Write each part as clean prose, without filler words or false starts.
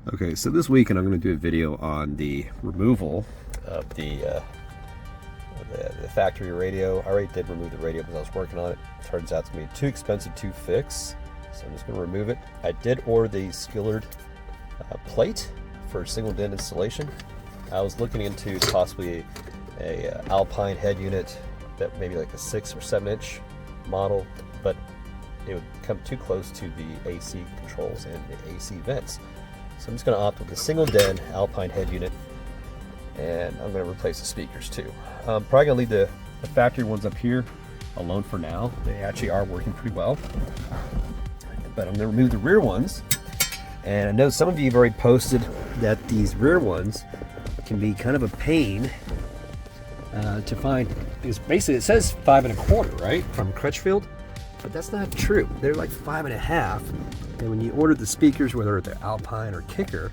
Okay, so this weekend I'm going to do a video on the removal of the factory radio. I already did remove the radio because I was working on it. It turns out it's going to be too expensive to fix, so I'm just going to remove it. I did order the Skillard plate for single DIN installation. I was looking into possibly a Alpine head unit that maybe like a 6 or 7 inch model, but it would come too close to the AC controls and the AC vents. So I'm just going to opt with the single DIN Alpine head unit, and I'm going to replace the speakers too. Probably going to leave the factory ones up here alone for now. They actually are working pretty well. But I'm going to remove the rear ones. And I know some of you have already posted that these rear ones can be kind of a pain to find. Because basically it says 5 1/4, right, from Crutchfield, but that's not true. They're like 5 1/2. And when you order the speakers, whether they're Alpine or Kicker,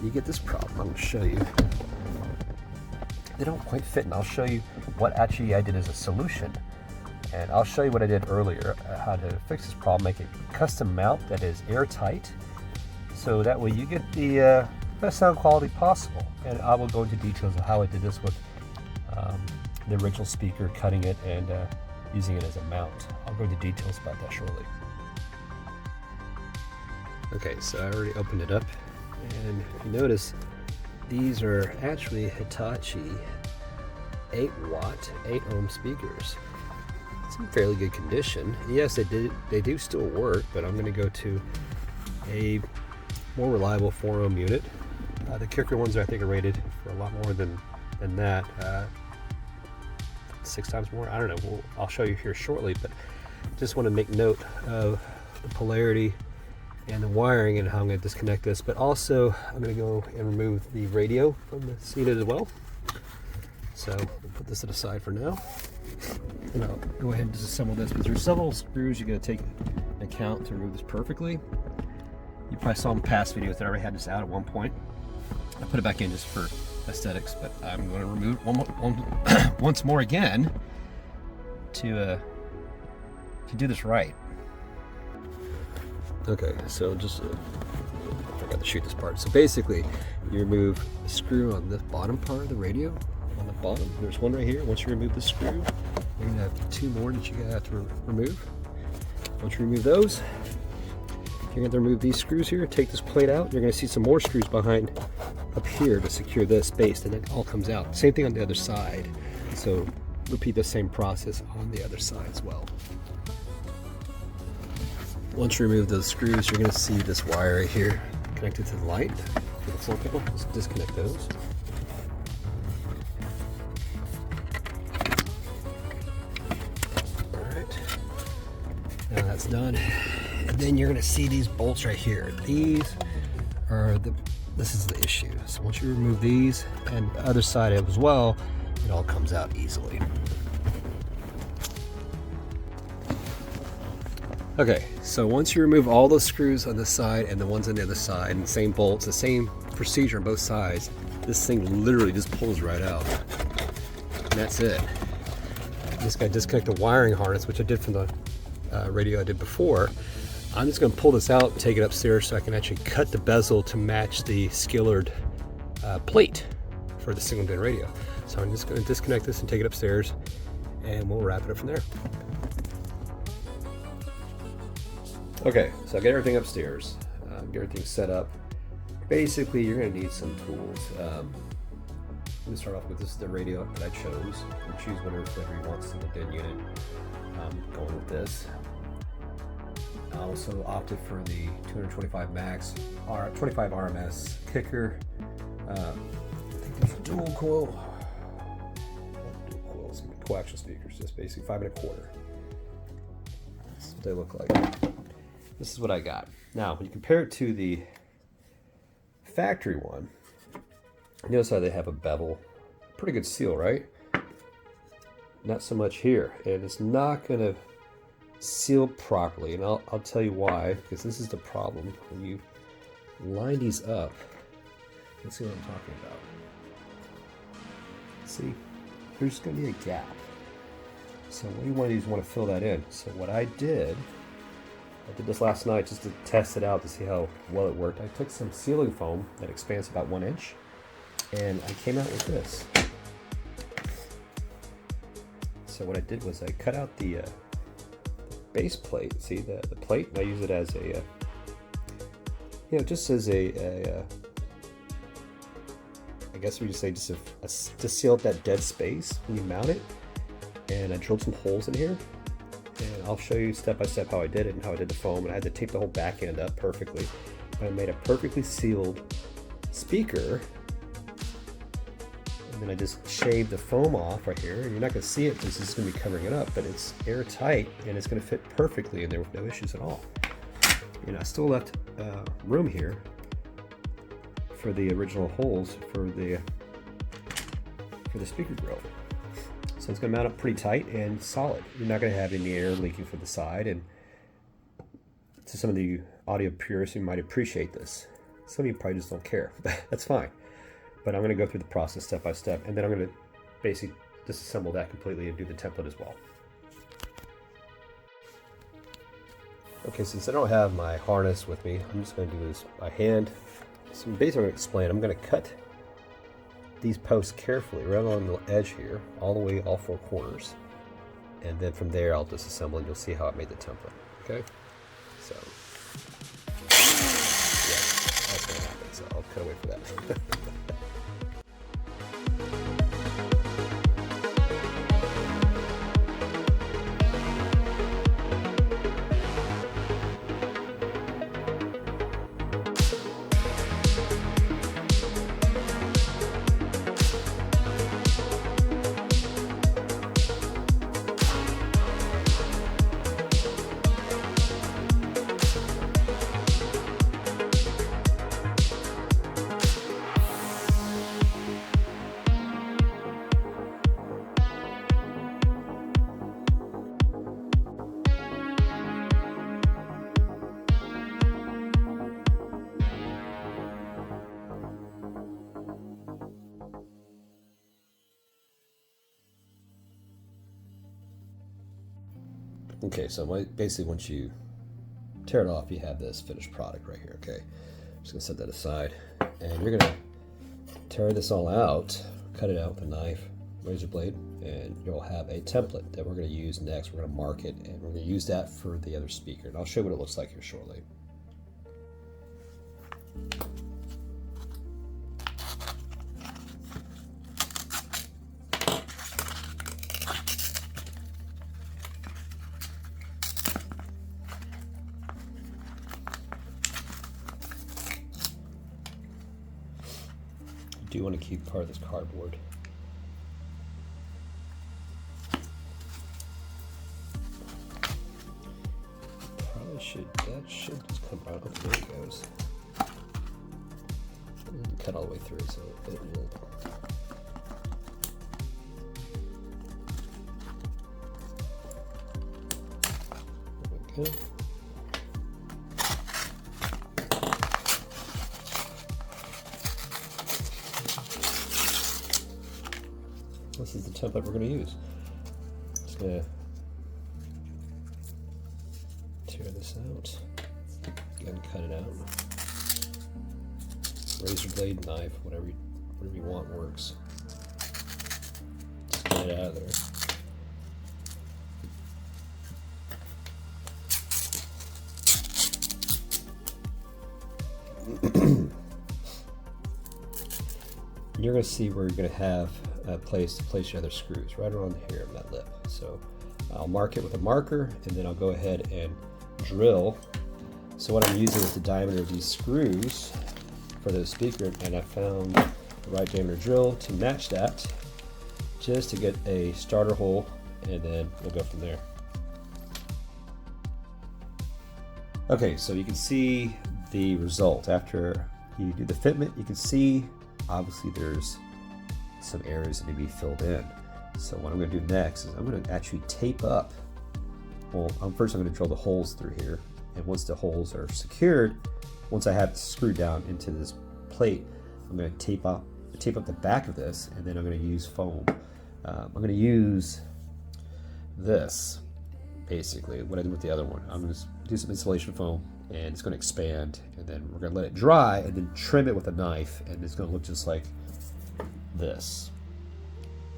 you get this problem. I'm going to show you. They don't quite fit, and I'll show you what actually I did as a solution. And I'll show you what I did earlier, how to fix this problem, make a custom mount that is airtight, so that way you get the best sound quality possible. And I will go into details of how I did this with the original speaker, cutting it and using it as a mount. I'll go into details about that shortly. Okay, so I already opened it up, and if you notice, these are actually Hitachi 8-watt, 8-ohm speakers. It's in fairly good condition. Yes, they do still work, but I'm going to go to a more reliable 4-ohm unit. The Kicker ones I think are rated for a lot more than that. 6 times more? I don't know. I'll show you here shortly, but just want to make note of the polarity and the wiring and how I'm going to disconnect this. But also I'm going to go and remove the radio from the seat as well. So we'll put this to the side for now. And I'll go ahead and disassemble this, because there's several screws you got to take into account to remove this perfectly. You probably saw in past videos that I already had this out at one point. I put it back in just for aesthetics, but I'm going to remove it once more again to do this right. Okay, so just I forgot to shoot this part. So basically, you remove the screw on the bottom part of the radio. On the bottom, there's one right here. Once you remove the screw, you're gonna have 2 more that you have to remove. Once you remove those, you're going to remove these screws here. Take this plate out. You're going to see some more screws behind up here to secure this base, and it all comes out. Same thing on the other side. So repeat the same process on the other side as well. Once you remove those screws, you're going to see this wire right here connected to the light for the floor panel. Let's disconnect those. Alright, now that's done. And then you're going to see these bolts right here. These are this is the issue. So once you remove these and the other side as well, it all comes out easily. Okay, so once you remove all the screws on this side and the ones on the other side, and the same bolts, the same procedure on both sides, this thing literally just pulls right out. And that's it. This guy disconnected the wiring harness, which I did from the radio I did before. I'm just going to pull this out and take it upstairs so I can actually cut the bezel to match the Skillard plate for the single DIN radio. So I'm just going to disconnect this and take it upstairs, and we'll wrap it up from there. Okay, so I get everything upstairs, get everything set up. Basically, you're going to need some tools. I'm going to start off with this is the radio that I chose. You can choose whatever flavor you want, single DIN unit. I'm going with this. I also opted for the 225 max 25 RMS Kicker. I think there's a dual coil. Dual coils, coaxial speakers, just basically 5 1/4. This is what they look like. This is what I got. Now, when you compare it to the factory one, notice how they have a bevel. Pretty good seal, right? Not so much here, and it's not going to seal properly, and I'll tell you why, because this is the problem. When you line these up, you can see what I'm talking about. See, there's going to be a gap. So what you want to do is you want to fill that in. So what I did I did this last night just to test it out to see how well it worked. I took some sealing foam that expands about 1 inch, and I came out with this. So what I did was I cut out the base plate. See the plate? And I use it as a, just as a I guess we just say just to seal up that dead space when you mount it. And I drilled some holes in here. And I'll show you step by step how I did it and how I did the foam. And I had to tape the whole back end up perfectly. But I made a perfectly sealed speaker. And then I just shaved the foam off right here. And you're not going to see it because this is going to be covering it up. But it's airtight and it's going to fit perfectly in there with no issues at all. And I still left room here for the original holes for the speaker grill. So it's going to mount up pretty tight and solid. You're not going to have any air leaking from the side, and to some of the audio purists who might appreciate this. Some of you probably just don't care. That's fine. But I'm going to go through the process step by step, and then I'm going to basically disassemble that completely and do the template as well. Okay, since I don't have my harness with me, I'm just going to do this by hand. So basically I'm going to explain. I'm going to cut these posts carefully right on the edge here, all the way, all 4 corners. And then from there I'll disassemble and you'll see how I made the template. Okay? So, yeah, that's going to happen. So I'll cut away for that. Okay, so basically once you tear it off, you have this finished product right here, okay? I'm just gonna set that aside. And you're gonna tear this all out, cut it out with a knife, razor blade, and you'll have a template that we're gonna use next. We're gonna mark it, and we're gonna use that for the other speaker. And I'll show you what it looks like here shortly. Do you want to keep part of this cardboard? Probably should, that should just come out. Oh, there it goes. Cut all the way through so it will. There we go. This is the template we're going to use. Just going to tear this out. Again, cut it out. Razor blade, knife, whatever you want works. Just get it out of there. You're going to see where you're going to have a place to place your other screws, right around here on that lip. So I'll mark it with a marker, and then I'll go ahead and drill. So what I'm using is the diameter of these screws for the speaker, and I found the right diameter drill to match that, just to get a starter hole, and then we'll go from there. Okay, so you can see the result after you do the fitment. You can see obviously there's some areas that need to be filled in. So what I'm going to do next is I'm going to actually tape up. Well, first I'm going to drill the holes through here, and once the holes are secured, once I have it screwed down into this plate, I'm going to tape up the back of this, and then I'm going to use foam. I'm going to use this basically what I did with the other one. I'm just do some insulation foam, and it's going to expand, and then we're going to let it dry and then trim it with a knife, and it's going to look just like this.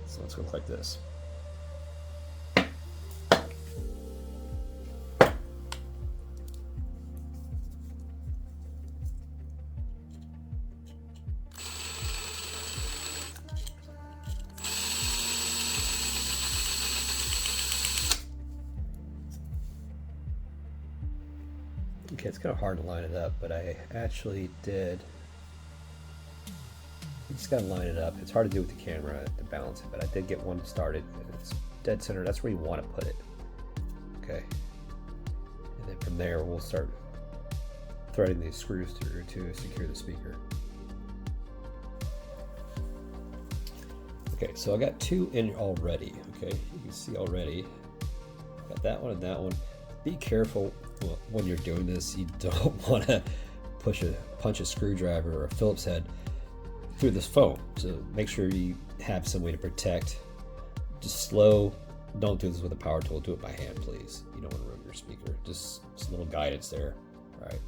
So it's going to look like this. Okay, it's kind of hard to line it up, but I actually did. You just gotta line it up. It's hard to do with the camera to balance it, but I did get one started. It's dead center. That's where you want to put it. Okay. And then from there, we'll start threading these screws through to secure the speaker. Okay, so I got two in already. Okay, you can see already. Got that one and that one. Be careful when you're doing this. You don't want to punch a screwdriver or a Phillips head through this foam. So make sure you have some way to protect. Just slow. Don't do this with a power tool. Do it by hand, please. You don't want to ruin your speaker. Just a little guidance there. All right.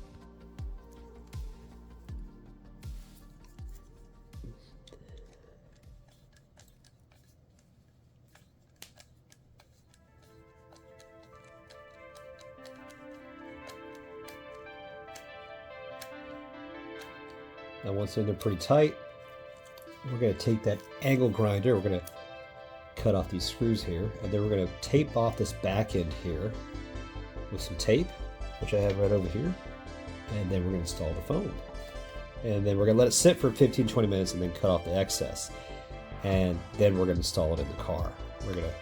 Now once they're pretty tight, we're going to take that angle grinder, we're going to cut off these screws here, and then we're going to tape off this back end here with some tape, which I have right over here, and then we're going to install the foam. And then we're going to let it sit for 15-20 minutes and then cut off the excess. And then we're going to install it in the car. We're going to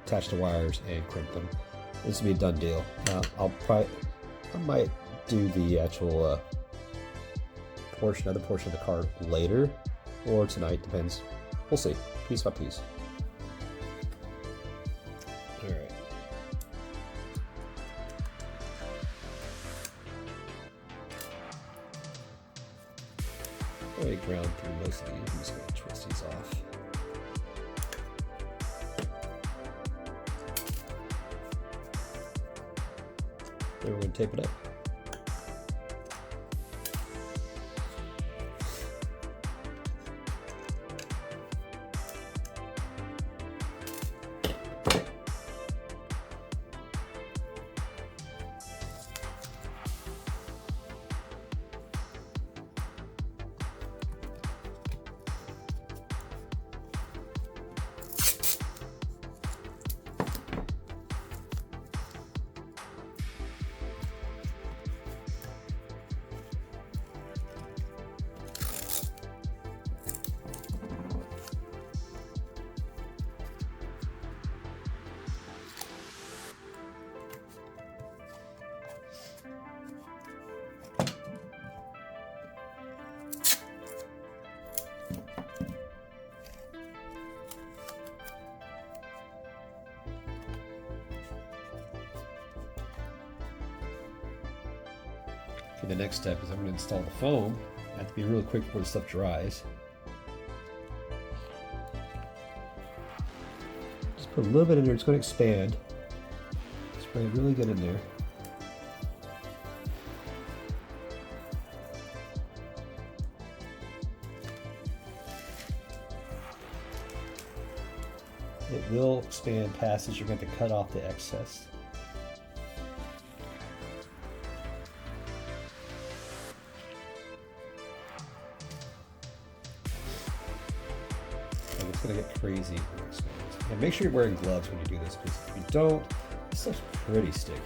attach the wires and crimp them. This will be a done deal. Now I might do the actual other portion of the car later or tonight, depends. We'll see, piece by piece. All right. I already ground through most of these. I'm just going to twist these off. Then we're going to tape it up. The next step is I'm going to install the foam. I have to be really quick before the stuff dries. Just put a little bit in there, it's going to expand. Spray it really good in there. It will expand past this. You're going to cut off the excess. It's going to get crazy when it expands. And make sure you're wearing gloves when you do this, because if you don't, this stuff's pretty sticky.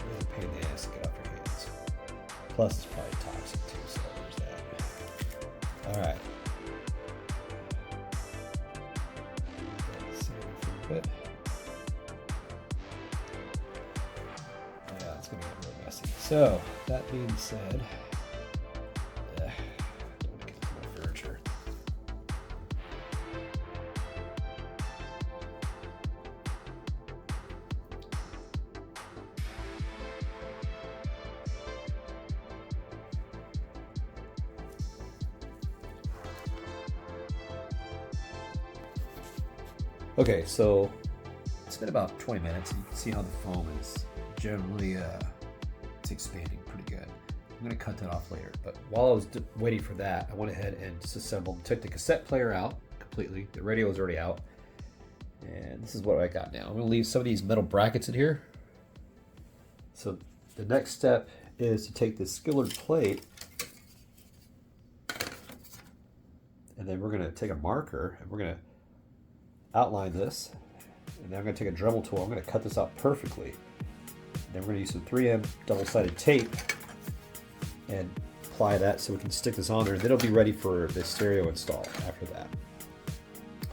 Really a pain in the ass to get off your hands. Plus, it's probably toxic too, so there's that. Alright. Let's see if we can fit. Yeah, it's going to get real messy. So, that being said, okay, so it's been about 20 minutes. You can see how the foam is generally it's expanding pretty good. I'm going to cut that off later, but while I was waiting for that, I went ahead and disassembled, took the cassette player out completely. The radio is already out, and this is what I got now. I'm going to leave some of these metal brackets in here. So the next step is to take this Skillard plate, and then we're going to take a marker and we're going to outline this, and then I'm going to take a Dremel tool. I'm going to cut this out perfectly. Then we're going to use some 3M double-sided tape and apply that so we can stick this on there. Then it'll be ready for the stereo install after that.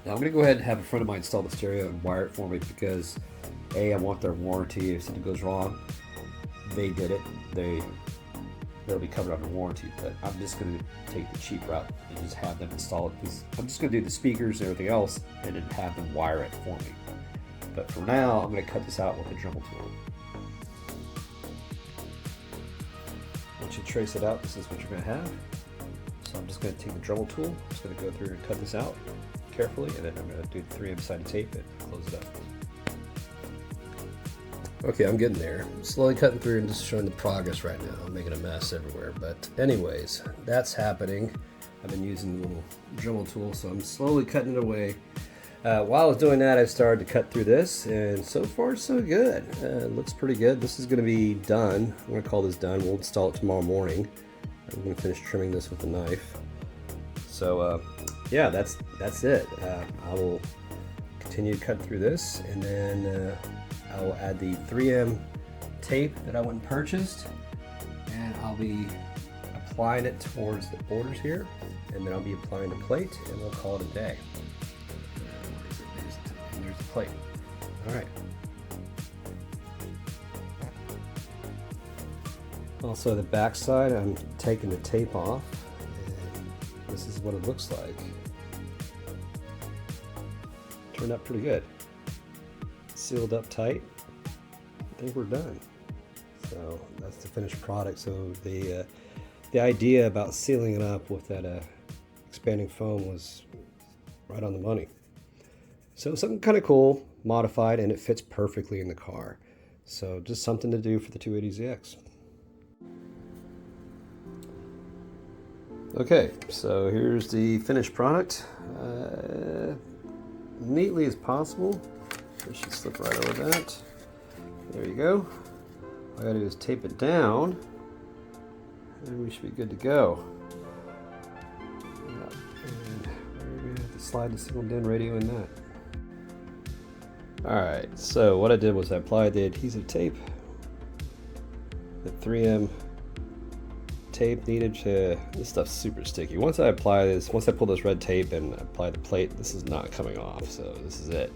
Now I'm going to go ahead and have a friend of mine install the stereo and wire it for me because A, I want their warranty. If something goes wrong, they did it. They'll be covered under warranty, but I'm just going to take the cheap route and just have them install it. I'm just going to do the speakers and everything else and then have them wire it for me. But for now, I'm going to cut this out with a Dremel tool. Once you trace it out, this is what you're going to have. So I'm just going to take the Dremel tool, I'm just going to go through and cut this out carefully, and then I'm going to do the 3M sided tape and close it up. Okay, I'm getting there. I'm slowly cutting through and just showing the progress right now. I'm making a mess everywhere, but anyways, that's happening. I've been using the little Dremel tool, so I'm slowly cutting it away. While I was doing that, I started to cut through this, and so far so good. It looks pretty good. This is going to be done. I'm going to call this done. We'll install it tomorrow morning. I'm going to finish trimming this with a knife. So yeah, that's it. I will continue to cut through this, and then I will add the 3M tape that I went and purchased, and I'll be applying it towards the borders here, and then I'll be applying the plate, and we'll call it a day. And there's the plate. All right. Also, the back side, I'm taking the tape off, and this is what it looks like. Turned out pretty good. Sealed up tight. I think we're done. So that's the finished product. So the idea about sealing it up with that expanding foam was right on the money. So something kind of cool, modified, and it fits perfectly in the car. So just something to do for the 280ZX. Okay, so here's the finished product. Neatly as possible. This should slip right over that. There you go. All I gotta do is tape it down, and we should be good to go. And we're gonna have to slide the single DIN radio in that. Alright, so what I did was I applied the adhesive tape, the 3M tape needed to, this stuff's super sticky. Once I pull this red tape and apply the plate, this is not coming off, so this is it.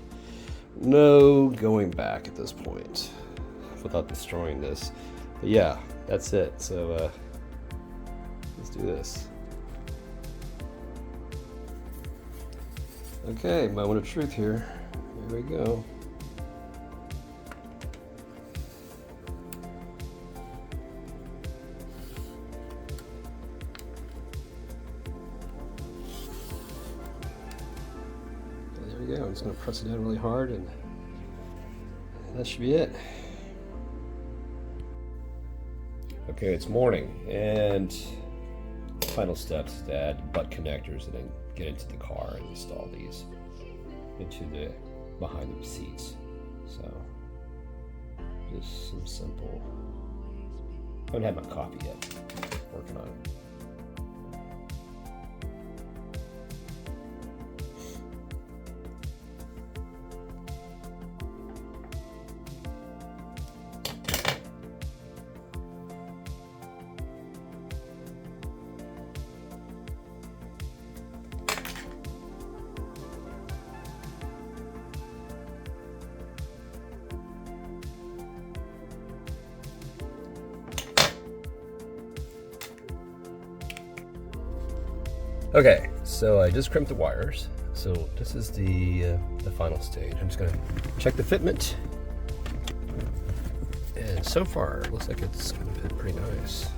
No going back at this point without destroying this. But yeah, that's it. So let's do this. Okay, moment of truth here. Here we go. There we go. I'm just going to press it down really hard, and that should be it. Okay, it's morning, and the final steps is to add butt connectors and then get into the car and install these into the behind the seats. So just some simple. I haven't had my coffee yet. Working on it. Okay, so I just crimped the wires. So this is the final stage. I'm just gonna check the fitment. And so far, it looks like it's gonna fit pretty nice.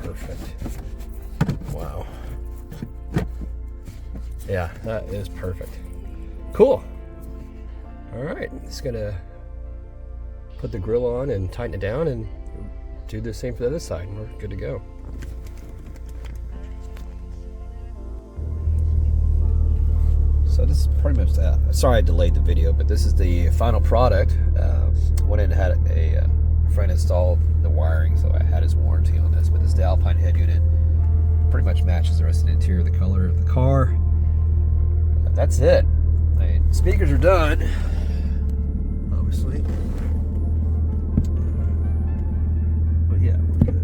Perfect. Wow. Yeah, that is perfect. Cool. All right, just gonna put the grill on and tighten it down and do the same for the other side, and we're good to go. So this is pretty much that. Sorry I delayed the video, but this is the final product. Went in and had a friend install the wiring, so I had his warranty on this, but this is the Alpine head unit. Pretty much matches the rest of the interior, the color of the car. That's it. I mean, speakers are done, obviously. But yeah, we're good.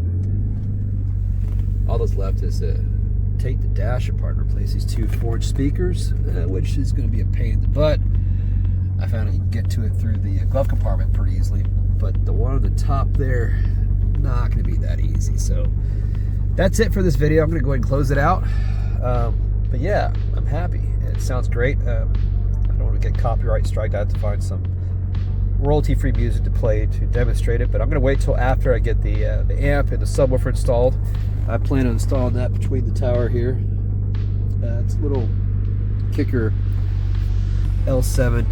All that's left is to take the dash apart and replace these two forged speakers, which is going to be a pain in the butt. I found you can get to it through the glove compartment pretty easily, but the one on the top there, not going to be that easy. So that's it for this video. I'm going to go ahead and close it out. But yeah, I'm happy. It sounds great. I don't want to get copyright strike. I have to find some royalty-free music to play to demonstrate it, but I'm going to wait till after I get the amp and the subwoofer installed. I plan on installing that between the tower here. It's a little kicker L7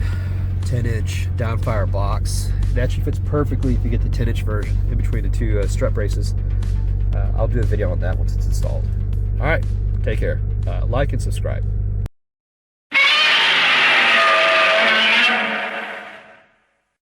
10-inch downfire box. It actually fits perfectly if you get the 10-inch version in between the two strut braces. I'll do a video on that once it's installed. All right, take care. Like and subscribe.